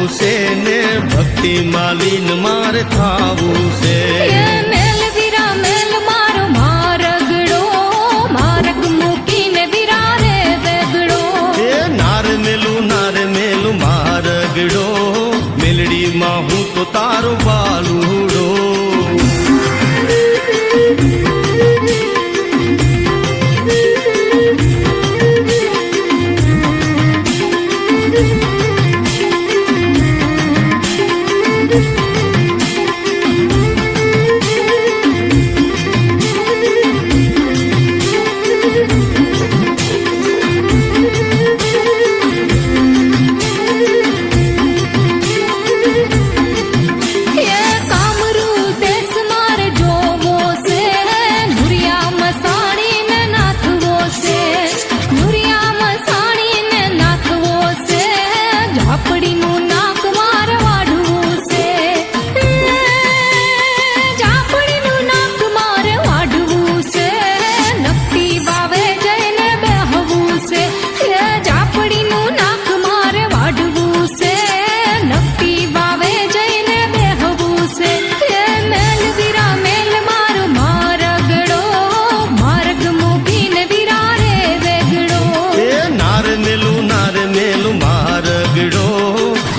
છે ને ભક્તિ માલીન મારે થાવું છે. મેલ વીરા મેલ મારો મારગડો, માર્ગ મૂકીને વીરા રે વેગડો. એ નાર મેલું મારગડો, મેલડીમાં હું તો તારો બાલુડો.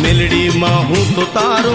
મેલડીમાં હું તો તારો